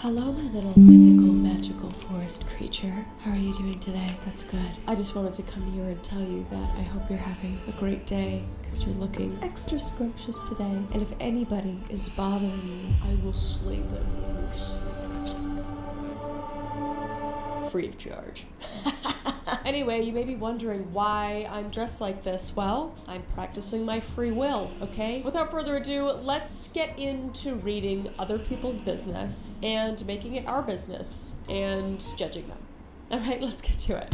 Hello, my little mythical, magical forest creature. How are you doing today? That's good. I just wanted to come here and tell you that I hope you're having a great day, because you're looking extra scrumptious today. And if anybody is bothering you, I will slay them in your sleep. Free of charge. Anyway, you may be wondering why I'm dressed like this. Well, I'm practicing my free will, okay? Without further ado, let's get into reading other people's business and making it our business and judging them. All right, let's get to it.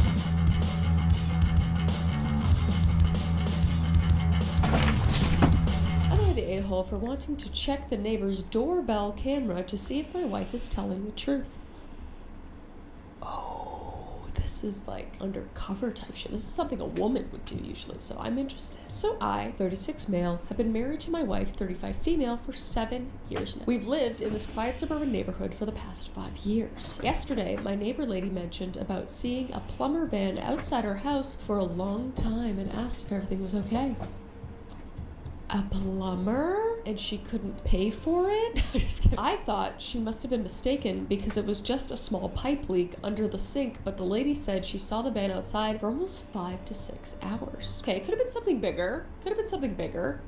Am I the a-hole for wanting to check the neighbor's doorbell camera to see if my wife is telling the truth? This is like undercover type shit. This is something a woman would do usually, so I'm interested. So I, 36 male, have been married to my wife, 35 female, for 7 years now. We've lived in this quiet suburban neighborhood for the past 5 years. Yesterday, my neighbor lady mentioned about seeing a plumber van outside her house for a long time and asked if everything was okay. A plumber? And she couldn't pay for it? Just kidding. I thought she must have been mistaken because it was just a small pipe leak under the sink, but the lady said she saw the van outside for almost 5 to 6 hours. Okay, it could have been something bigger.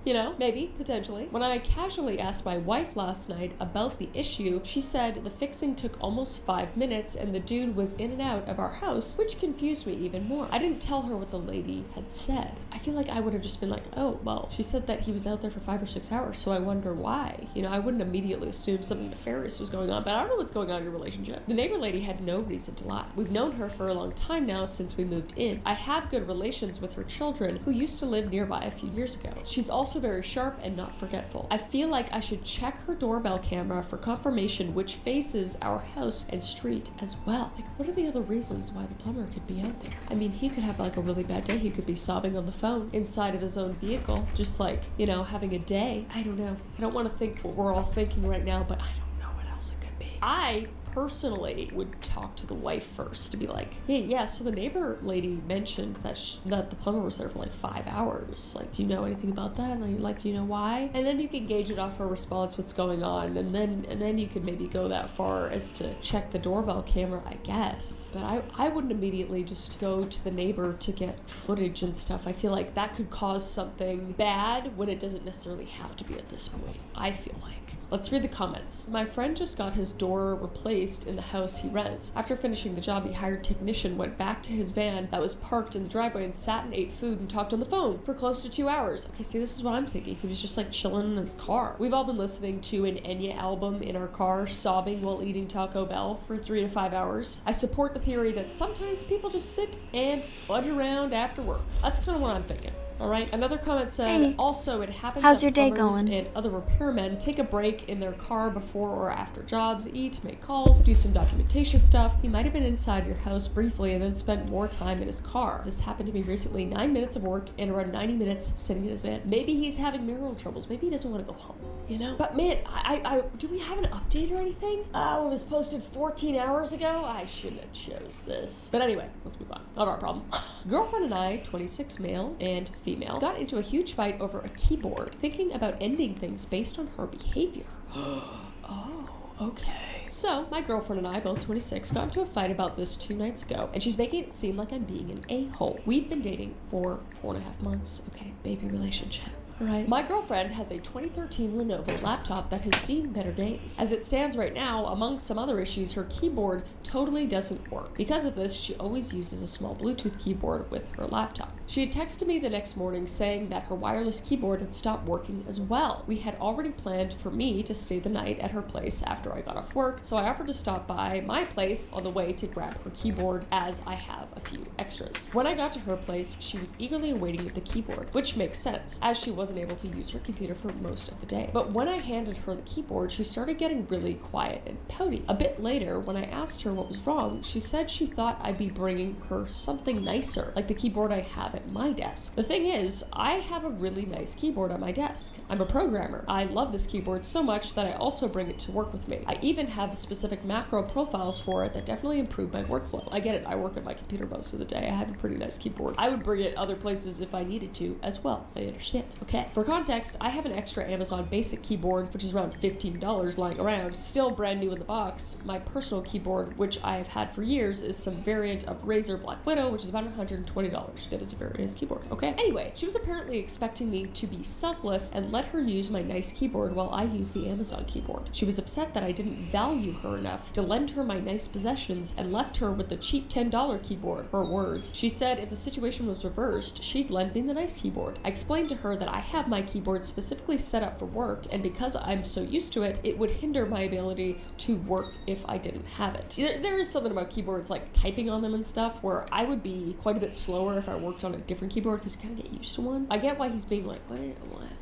You know, maybe, potentially. When I casually asked my wife last night about the issue, she said the fixing took almost 5 minutes and the dude was in and out of our house, which confused me even more. I didn't tell her what the lady had said. I feel like I would have just been like, oh, well, she said that he was out there for 5 or 6 hours, so I wonder why. You know, I wouldn't immediately assume something nefarious was going on, but I don't know what's going on in your relationship. The neighbor lady had no reason to lie. We've known her for a long time now since we moved in. I have good relations with her children who used to live nearby a few years ago. She's also very sharp and not forgetful. I feel like I should check her doorbell camera for confirmation which faces our house and street as well. Like, what are the other reasons why the plumber could be out there? I mean, he could have like a really bad day. He could be sobbing on the phone inside of his own vehicle, just like, you know, having a day. I don't know. I don't want to think what we're all thinking right now, but I don't know what else it could be. I personally would talk to the wife first to be like, hey, yeah, so the neighbor lady mentioned that that the plumber was there for like 5 hours. Like, do you know anything about that? Like, do you know why? And then you can gauge it off her response, what's going on, and then you could maybe go that far as to check the doorbell camera, I guess. But I wouldn't immediately just go to the neighbor to get footage and stuff. I feel like that could cause something bad when it doesn't necessarily have to be at this point, I feel like. Let's read the comments. My friend just got his door replaced in the house he rents. After finishing the job, he hired a technician, went back to his van that was parked in the driveway and sat and ate food and talked on the phone for close to 2 hours. Okay, see, this is what I'm thinking. He was just like chilling in his car. We've all been listening to an Enya album in our car, sobbing while eating Taco Bell for 3 to 5 hours. I support the theory that sometimes people just sit and fudge around after work. That's kind of what I'm thinking. All right. Another comment said, hey, also, it happens how's that your day plumbers going? and other repairmen take a break in their car before or after jobs, eat, make calls, do some documentation stuff. He might have been inside your house briefly and then spent more time in his car. This happened to me recently. 9 minutes of work and around 90 minutes sitting in his van. Maybe he's having marital troubles. Maybe he doesn't want to go home, you know? But man, I do we have an update or anything? It was posted 14 hours ago. I shouldn't have chose this. But anyway, let's move on. Not our problem. Girlfriend and I, 26 male and female, got into a huge fight over a keyboard, thinking about ending things based on her behavior. Oh, okay. So, my girlfriend and I, both 26, got into a fight about this 2 nights ago, and she's making it seem like I'm being an a-hole. We've been dating for 4.5 months. Okay, baby relationship. Alright. My girlfriend has a 2013 Lenovo laptop that has seen better days. As it stands right now, among some other issues, her keyboard totally doesn't work. Because of this, she always uses a small Bluetooth keyboard with her laptop. She had texted me the next morning saying that her wireless keyboard had stopped working as well. We had already planned for me to stay the night at her place after I got off work, so I offered to stop by my place on the way to grab her keyboard, as I have a few extras. When I got to her place, she was eagerly awaiting the keyboard, which makes sense, as she wasn't able to use her computer for most of the day. But when I handed her the keyboard, she started getting really quiet and pouty. A bit later, when I asked her what was wrong, she said she thought I'd be bringing her something nicer, like the keyboard I have at my desk. The thing is, I have a really nice keyboard on my desk. I'm a programmer. I love this keyboard so much that I also bring it to work with me. I even have specific macro profiles for it that definitely improve my workflow. I get it. I work at my computer most of the day. I have a pretty nice keyboard. I would bring it other places if I needed to as well. I understand. Okay. Okay. For context, I have an extra Amazon Basic keyboard, which is around $15 lying around, still brand new in the box. My personal keyboard, which I have had for years, is some variant of Razer Black Widow, which is about $120. That is a very nice keyboard, okay? Anyway, she was apparently expecting me to be selfless and let her use my nice keyboard while I use the Amazon keyboard. She was upset that I didn't value her enough to lend her my nice possessions and left her with the cheap $10 keyboard. Her words. She said if the situation was reversed, she'd lend me the nice keyboard. I explained to her that I have my keyboard specifically set up for work, and because I'm so used to it, it would hinder my ability to work if I didn't have it. There is something about keyboards, like typing on them and stuff, where I would be quite a bit slower if I worked on a different keyboard, because you kind of get used to one. I get why he's being like, what?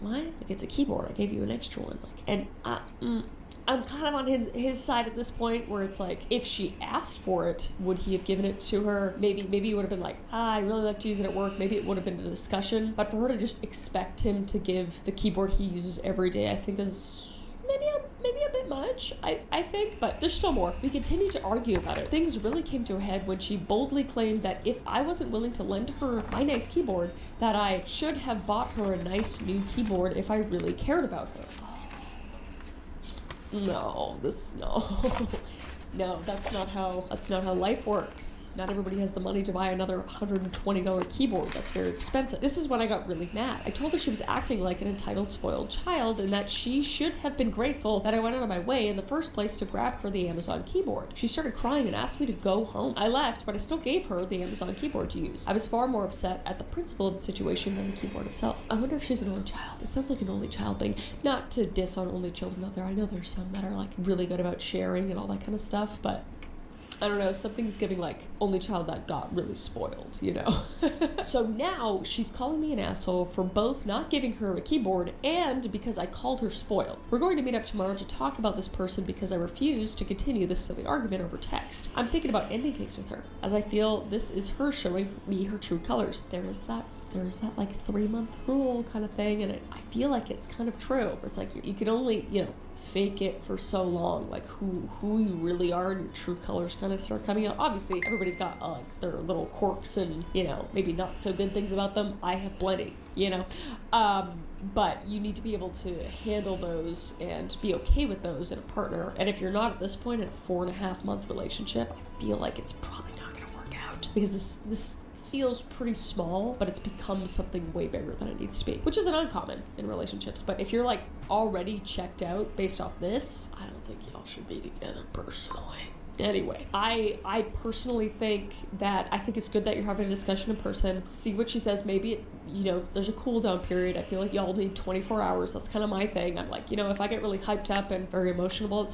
Like, it's a keyboard. I gave you an extra one. Like, and I'm kind of on his side at this point, where it's like, if she asked for it, would he have given it to her? Maybe he would have been like, I really like to use it at work. Maybe it would have been a discussion. But for her to just expect him to give the keyboard he uses every day, I think is maybe a bit much, I think, but there's still more. We continued to argue about it. Things really came to a head when she boldly claimed that if I wasn't willing to lend her my nice keyboard, that I should have bought her a nice new keyboard if I really cared about her. No, that's not how life works. Not everybody has the money to buy another $120 keyboard. That's very expensive. This is when I got really mad. I told her she was acting like an entitled, spoiled child, and that she should have been grateful that I went out of my way in the first place to grab her the Amazon keyboard. She started crying and asked me to go home. I left, but I still gave her the Amazon keyboard to use. I was far more upset at the principle of the situation than the keyboard itself. I wonder if she's an only child. It sounds like an only child thing. Not to diss on only children out there. I know there's some that are like really good about sharing and all that kind of stuff, but I don't know, something's giving like only child that got really spoiled, you know? So now she's calling me an asshole for both not giving her a keyboard and because I called her spoiled. We're going to meet up tomorrow to talk about this person because I refuse to continue this silly argument over text. I'm thinking about ending things with her, as I feel this is her showing me her true colors. There's that like 3-month rule kind of thing, and I feel like it's kind of true. It's like you can only, fake it for so long, like who you really are and your true colors kind of start coming out. Obviously, everybody's got their little quirks and, maybe not so good things about them. I have plenty, but you need to be able to handle those and be okay with those in a partner. And if you're not at this point in a 4.5-month relationship, I feel like it's probably not going to work out, because this feels pretty small, but it's become something way bigger than it needs to be, which isn't uncommon in relationships. But if you're like already checked out based off this, I don't think y'all should be together personally. Anyway, I personally think that I think it's good that you're having a discussion in person. See what she says. Maybe there's a cool down period. I feel like y'all need 24 hours. That's kind of my thing. I'm like, if I get really hyped up and very emotional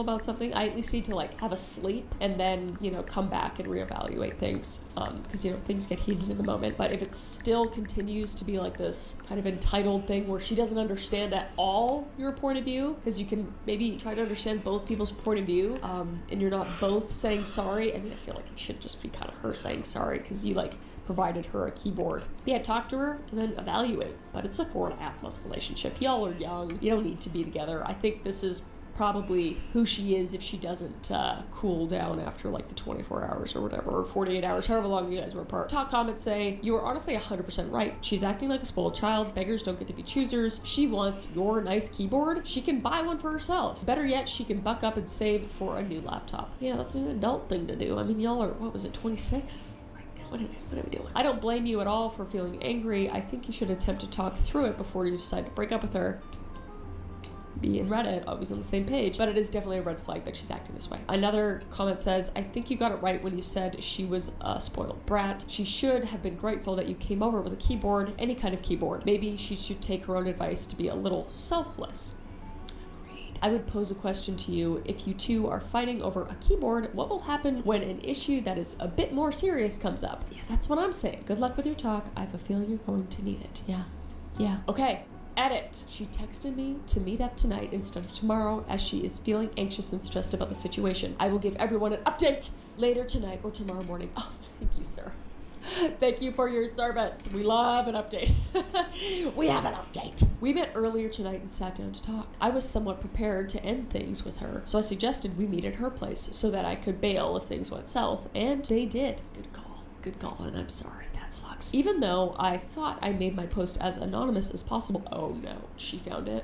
about something, I at least need to like have a sleep and then come back and reevaluate things, because things get heated in the moment. But if it still continues to be like this kind of entitled thing where she doesn't understand at all your point of view, because you can maybe try to understand both people's point of view, and you're not both saying sorry. I mean, I feel like it should just be kind of her saying sorry because you like provided her a keyboard. Yeah, talk to her and then evaluate. But it's a 4.5-month relationship. Y'all are young. You don't need to be together. I think this is probably who she is if she doesn't cool down after like the 24 hours or whatever, or 48 hours, however long you guys were apart. Top comments say, you are honestly 100% right. She's acting like a spoiled child. Beggars don't get to be choosers. She wants your nice keyboard. She can buy one for herself. Better yet, she can buck up and save for a new laptop. Yeah, that's an adult thing to do. I mean, y'all are, 26? What are we doing? I don't blame you at all for feeling angry. I think you should attempt to talk through it before you decide to break up with her. Me and Reddit always on the same page, but it is definitely a red flag that she's acting this way. Another comment says, I think you got it right when you said she was a spoiled brat. She should have been grateful that you came over with a keyboard, any kind of keyboard. Maybe she should take her own advice to be a little selfless. Agreed. I would pose a question to you. If you two are fighting over a keyboard, what will happen when an issue that is a bit more serious comes up? Yeah, that's what I'm saying. Good luck with your talk. I have a feeling you're going to need it. Yeah. Okay. Edit. She texted me to meet up tonight instead of tomorrow, as she is feeling anxious and stressed about the situation. I will give everyone an update later tonight or tomorrow morning. Oh, thank you, sir. Thank you for your service. We love an update. We have an update. We met earlier tonight and sat down to talk. I was somewhat prepared to end things with her, so I suggested we meet at her place so that I could bail if things went south, and they did. Good call, and I'm sorry that that sucks. Even though I thought I made my post as anonymous as possible. Oh no, she found it.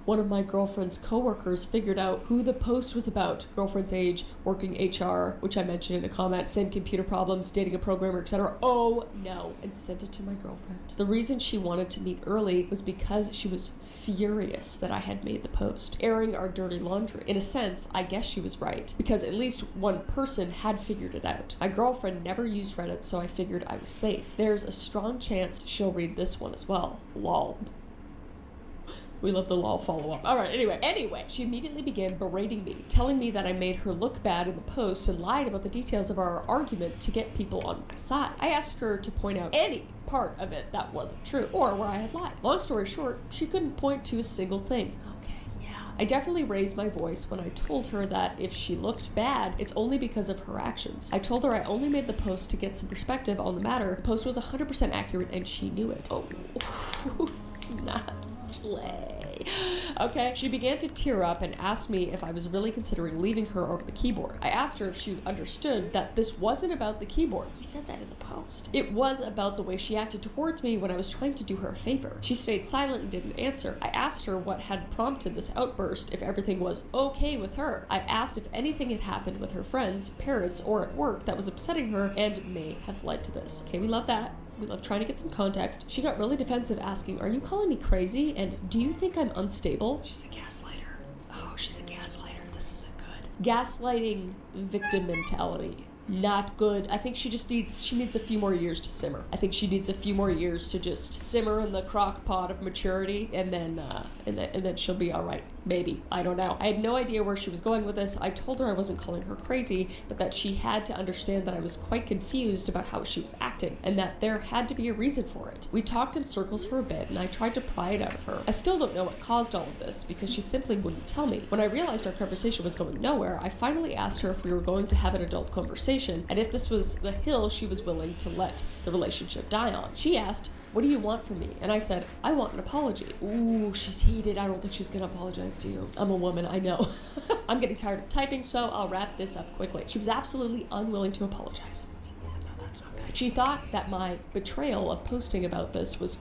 One of my girlfriend's coworkers figured out who the post was about. Girlfriend's age, working HR, which I mentioned in a comment, same computer problems, dating a programmer, etc. Oh no, and sent it to my girlfriend. The reason she wanted to meet early was because she was furious that I had made the post, airing our dirty laundry. In a sense, I guess she was right, because at least one person had figured it out. My girlfriend never used Reddit, so I figured I was safe. There's a strong chance she'll read this one as well. Lol. We love the lol follow-up. Alright, anyway, she immediately began berating me, telling me that I made her look bad in the post and lied about the details of our argument to get people on my side. I asked her to point out any part of it that wasn't true, or where I had lied. Long story short, she couldn't point to a single thing. I definitely raised my voice when I told her that if she looked bad, it's only because of her actions. I told her I only made the post to get some perspective on the matter. The post was 100% accurate and she knew it. Oh, snap. Slay. Okay. She began to tear up and asked me if I was really considering leaving her over the keyboard. I asked her if she understood that this wasn't about the keyboard. He said that in the post. It was about the way she acted towards me when I was trying to do her a favor. She stayed silent and didn't answer. I asked her what had prompted this outburst, if everything was okay with her. I asked if anything had happened with her friends, parents, or at work that was upsetting her and may have led to this. Okay, we love that. We love trying to get some context. She got really defensive, asking, "Are you calling me crazy? And do you think I'm unstable?" She's a gaslighter. Oh, she's a gaslighter. This isn't good. Gaslighting victim mentality. Not good. I think she needs a few more years to simmer. I think she needs a few more years to just simmer in the crock pot of maturity, and then she'll be all right. Maybe. I don't know. I had no idea where she was going with this. I told her I wasn't calling her crazy, but that she had to understand that I was quite confused about how she was acting, and that there had to be a reason for it. We talked in circles for a bit, and I tried to pry it out of her. I still don't know what caused all of this, because she simply wouldn't tell me. When I realized our conversation was going nowhere, I finally asked her if we were going to have an adult conversation, and if this was the hill she was willing to let the relationship die on. She asked, "What do you want from me?" And I said, "I want an apology." Ooh, she's heated. I don't think she's gonna apologize to you. I'm a woman, I know. I'm getting tired of typing, so I'll wrap this up quickly. She was absolutely unwilling to apologize. No, that's not good. She thought that my betrayal of posting about this was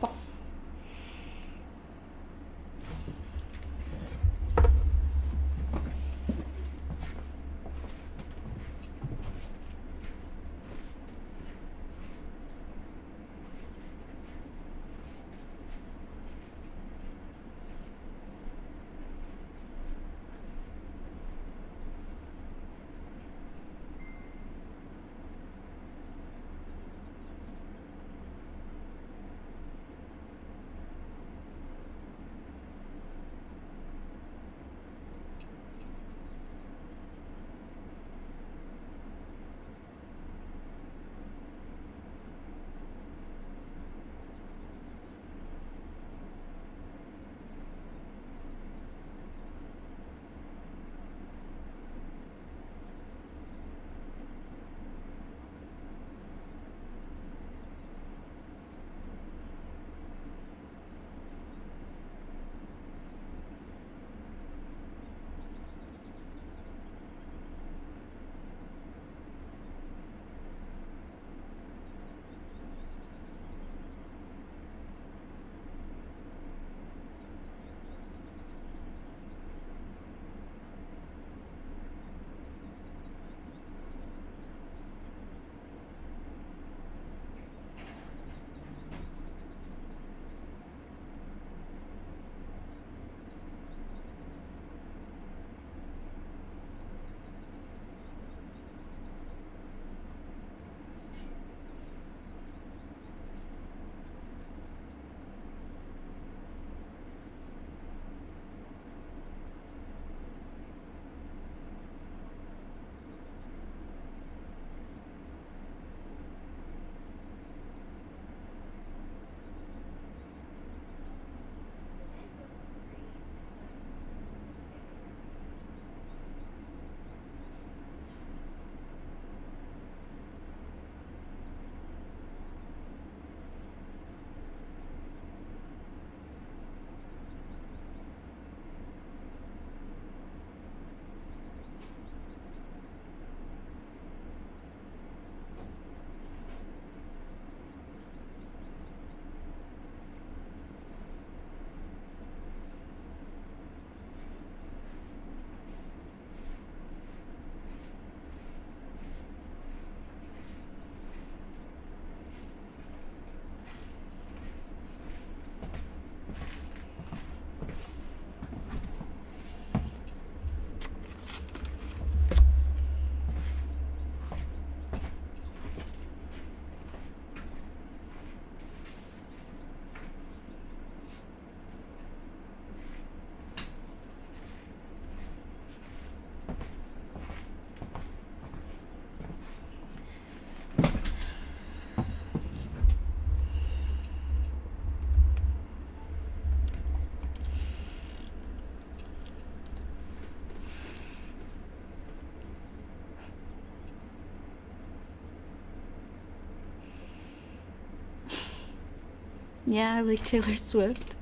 Yeah, I like Taylor Swift.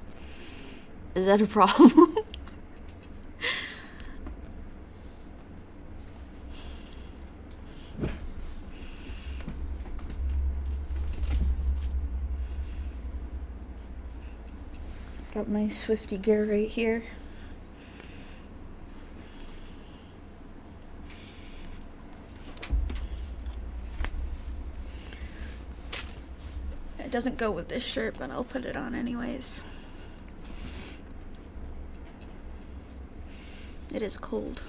Is that a problem? Got my Swifty gear right here. It doesn't go with this shirt, but I'll put it on anyways. It is cold.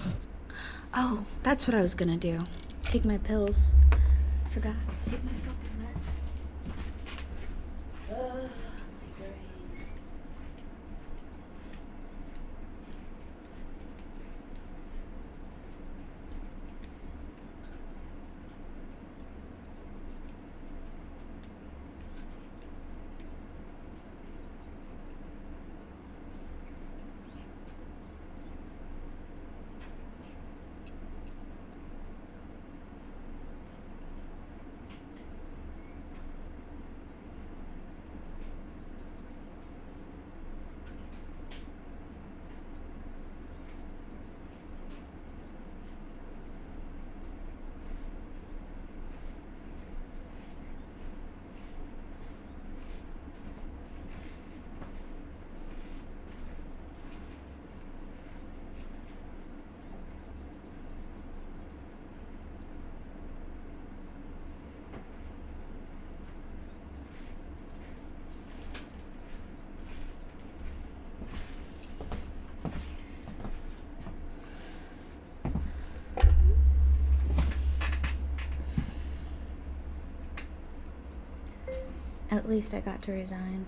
Oh, that's what I was gonna do. Take my pills. Forgot. Take my fucking meds. My brain. At least I got to resign.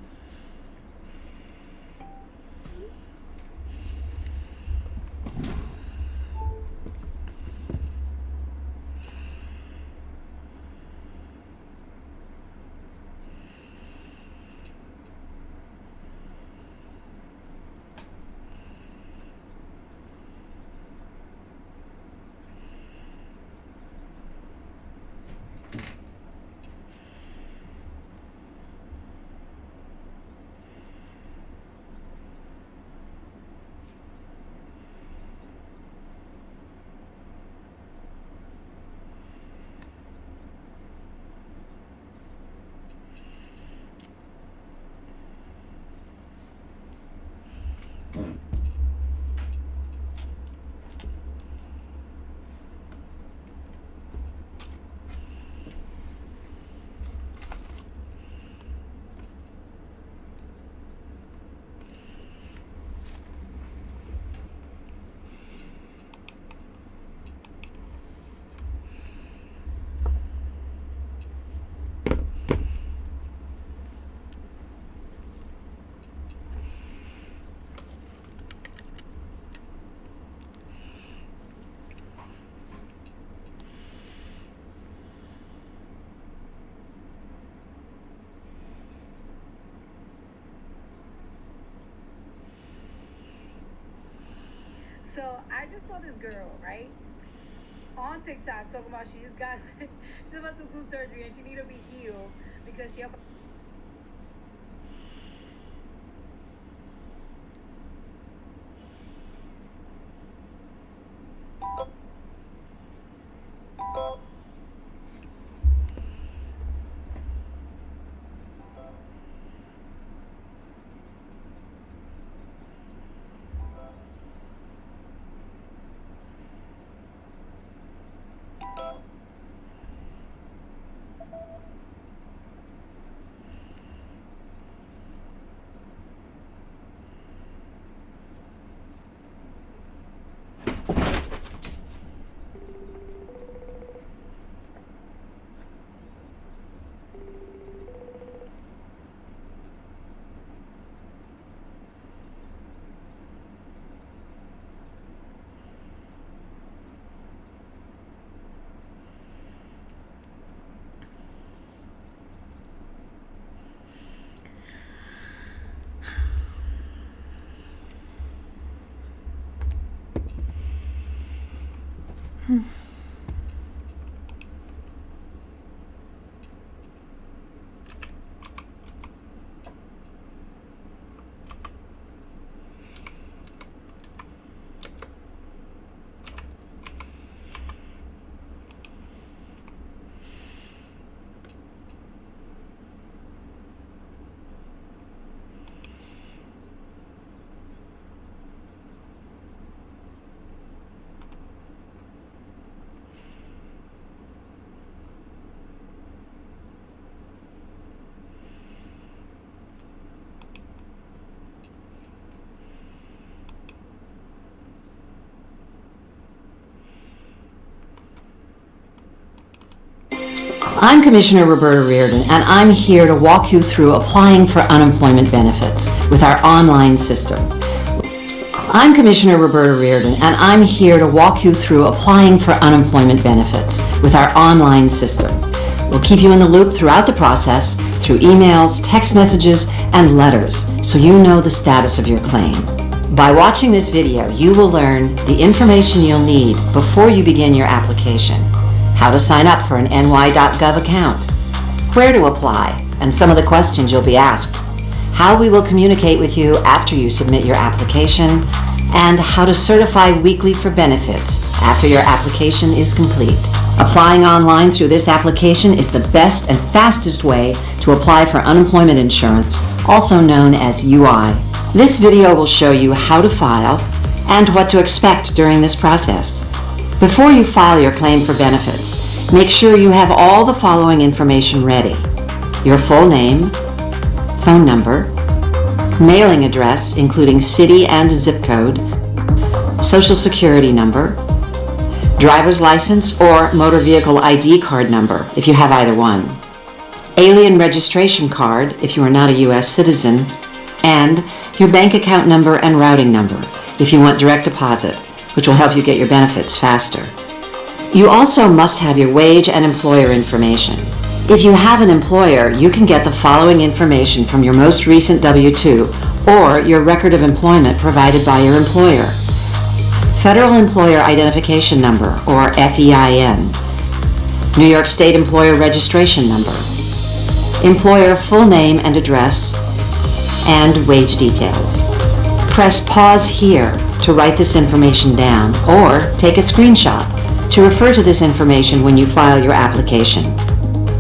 So I just saw this girl, right, on TikTok talking about she's about to do surgery and she need to be healed because she have I'm Commissioner Roberta Reardon, and I'm here to walk you through applying for unemployment benefits with our online system. I'm Commissioner Roberta Reardon, and I'm here to walk you through applying for unemployment benefits with our online system. We'll keep you in the loop throughout the process through emails, text messages, and letters, so you know the status of your claim. By watching this video, you will learn the information you'll need before you begin your application, how to sign up for an ny.gov account, where to apply, and some of the questions you'll be asked, how we will communicate with you after you submit your application, and how to certify weekly for benefits after your application is complete. Applying online through this application is the best and fastest way to apply for unemployment insurance, also known as UI. This video will show you how to file and what to expect during this process. Before you file your claim for benefits, make sure you have all the following information ready: your full name, phone number, mailing address including city and zip code, social security number, driver's license or motor vehicle ID card number if you have either one, alien registration card if you are not a U.S. citizen, and your bank account number and routing number if you want direct deposit, which will help you get your benefits faster. You also must have your wage and employer information. If you have an employer, you can get the following information from your most recent W-2 or your record of employment provided by your employer: Federal Employer Identification Number, or FEIN, New York State Employer Registration Number, employer full name and address, and wage details. Press pause here to write this information down, or take a screenshot to refer to this information when you file your application.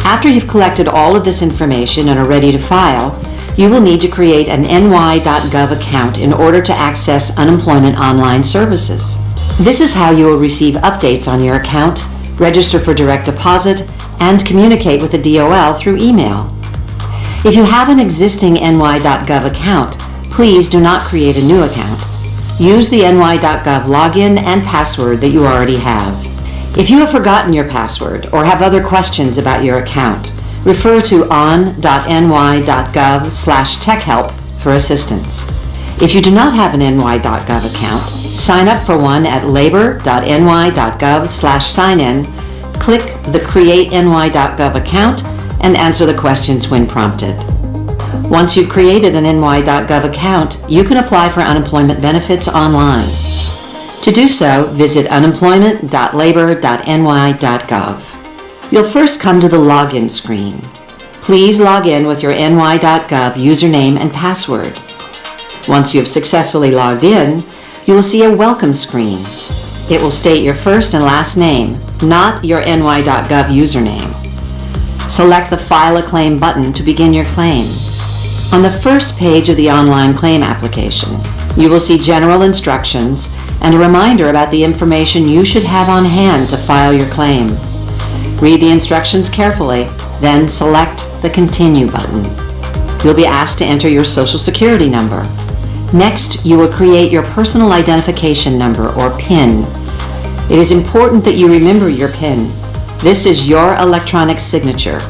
After you've collected all of this information and are ready to file, you will need to create an ny.gov account in order to access unemployment online services. This is how you will receive updates on your account, register for direct deposit, and communicate with the DOL through email. If you have an existing ny.gov account, please do not create a new account. Use the ny.gov login and password that you already have. If you have forgotten your password or have other questions about your account, refer to on.ny.gov/techhelp for assistance. If you do not have an ny.gov account, sign up for one at labor.ny.gov/sign-in, click the Create ny.gov account, and answer the questions when prompted. Once you've created an ny.gov account, you can apply for unemployment benefits online. To do so, visit unemployment.labor.ny.gov. You'll first come to the login screen. Please log in with your ny.gov username and password. Once you have successfully logged in, you will see a welcome screen. It will state your first and last name, not your ny.gov username. Select the File a Claim button to begin your claim. On the first page of the online claim application, you will see general instructions and a reminder about the information you should have on hand to file your claim. Read the instructions carefully, then select the Continue button. You'll be asked to enter your Social Security number. Next, you will create your Personal Identification Number, or PIN. It is important that you remember your PIN. This is your electronic signature,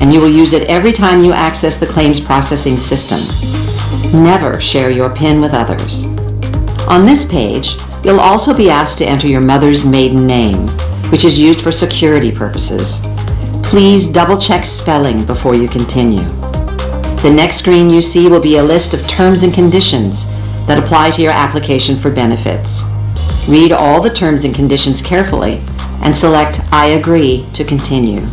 and you will use it every time you access the claims processing system. Never share your PIN with others. On this page, you'll also be asked to enter your mother's maiden name, which is used for security purposes. Please double-check spelling before you continue. The next screen you see will be a list of terms and conditions that apply to your application for benefits. Read all the terms and conditions carefully and select I agree to continue.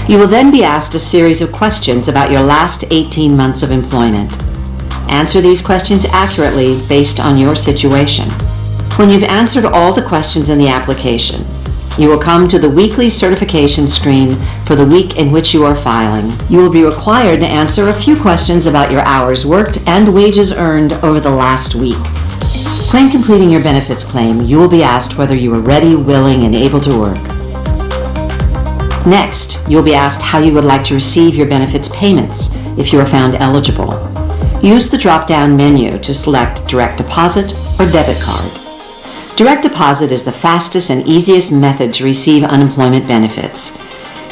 You will then be asked a series of questions about your last 18 months of employment. Answer these questions accurately based on your situation. When you've answered all the questions in the application, you will come to the weekly certification screen for the week in which you are filing. You will be required to answer a few questions about your hours worked and wages earned over the last week. When completing your benefits claim, you will be asked whether you are ready, willing, and able to work. Next, you'll be asked how you would like to receive your benefits payments if you are found eligible. Use the drop-down menu to select direct deposit or debit card. Direct deposit is the fastest and easiest method to receive unemployment benefits.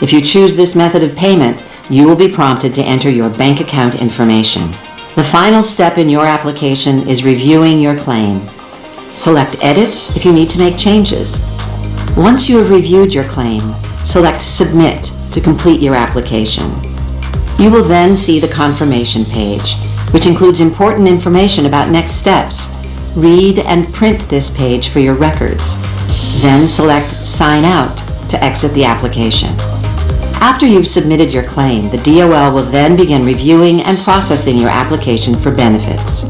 If you choose this method of payment, you will be prompted to enter your bank account information. The final step in your application is reviewing your claim. Select Edit if you need to make changes. Once you have reviewed your claim, select Submit to complete your application. You will then see the confirmation page, which includes important information about next steps. Read and print this page for your records. Then select Sign Out to exit the application. After you've submitted your claim, the DOL will then begin reviewing and processing your application for benefits.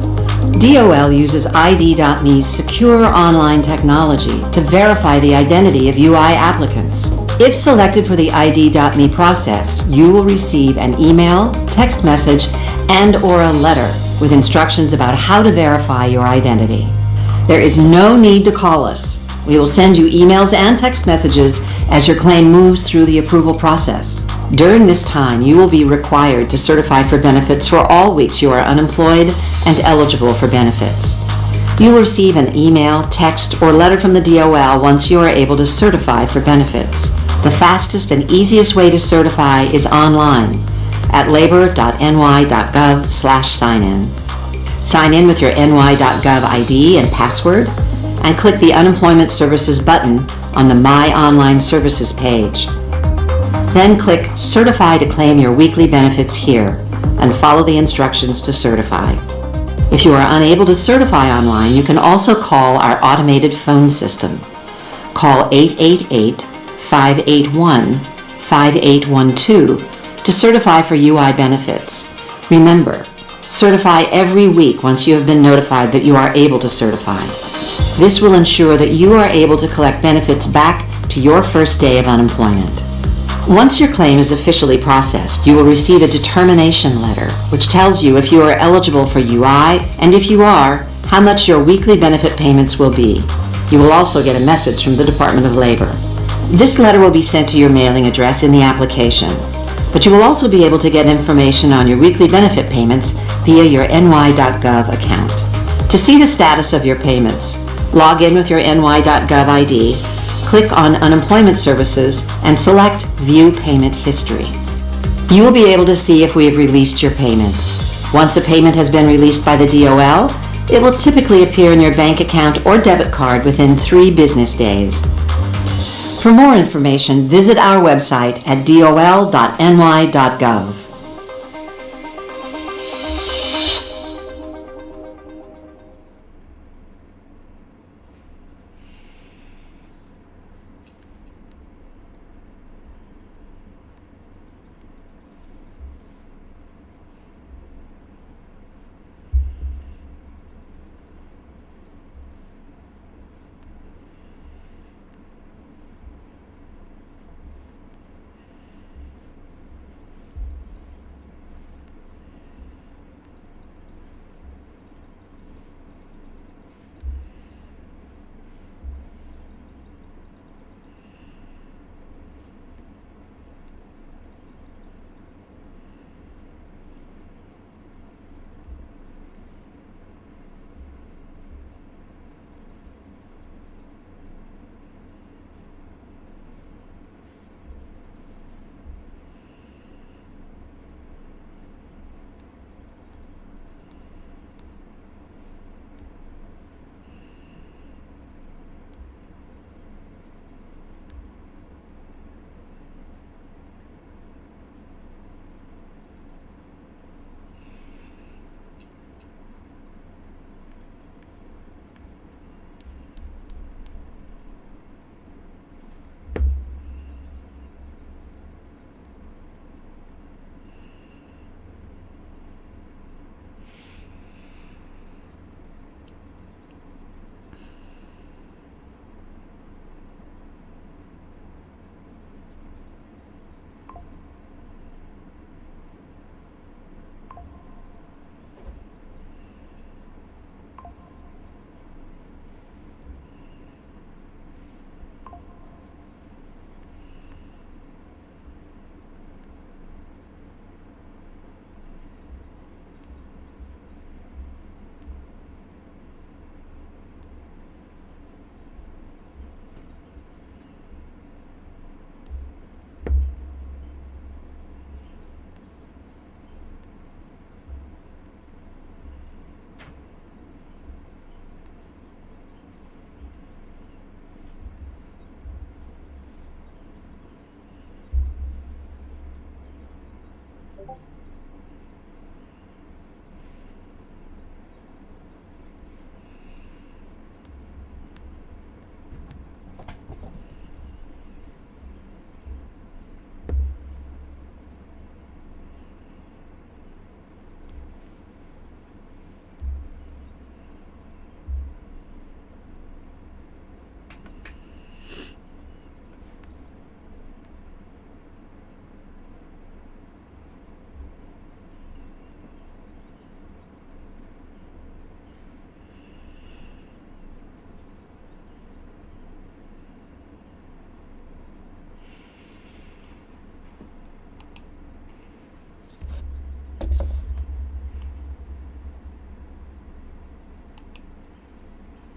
DOL uses ID.me's secure online technology to verify the identity of UI applicants. If selected for the ID.me process, you will receive an email, text message, and/or a letter with instructions about how to verify your identity. There is no need to call us. We will send you emails and text messages as your claim moves through the approval process. During this time, you will be required to certify for benefits for all weeks you are unemployed and eligible for benefits. You will receive an email, text, or letter from the DOL once you are able to certify for benefits. The fastest and easiest way to certify is online at labor.ny.gov/sign-in. Sign in with your ny.gov ID and password, and click the Unemployment Services button on the My Online Services page. Then click Certify to claim your weekly benefits here, and follow the instructions to certify. If you are unable to certify online, you can also call our automated phone system. Call 888-581-5812 to certify for UI benefits. Remember, certify every week once you have been notified that you are able to certify. This will ensure that you are able to collect benefits back to your first day of unemployment. Once your claim is officially processed, you will receive a determination letter, which tells you if you are eligible for UI, and if you are, how much your weekly benefit payments will be. You will also get a message from the Department of Labor. This letter will be sent to your mailing address in the application, but you will also be able to get information on your weekly benefit payments via your ny.gov account. To see the status of your payments, log in with your ny.gov ID, click on Unemployment Services, and select View Payment History. You will be able to see if we have released your payment. Once a payment has been released by the DOL, it will typically appear in your bank account or debit card within 3 business days. For more information, visit our website at dol.ny.gov.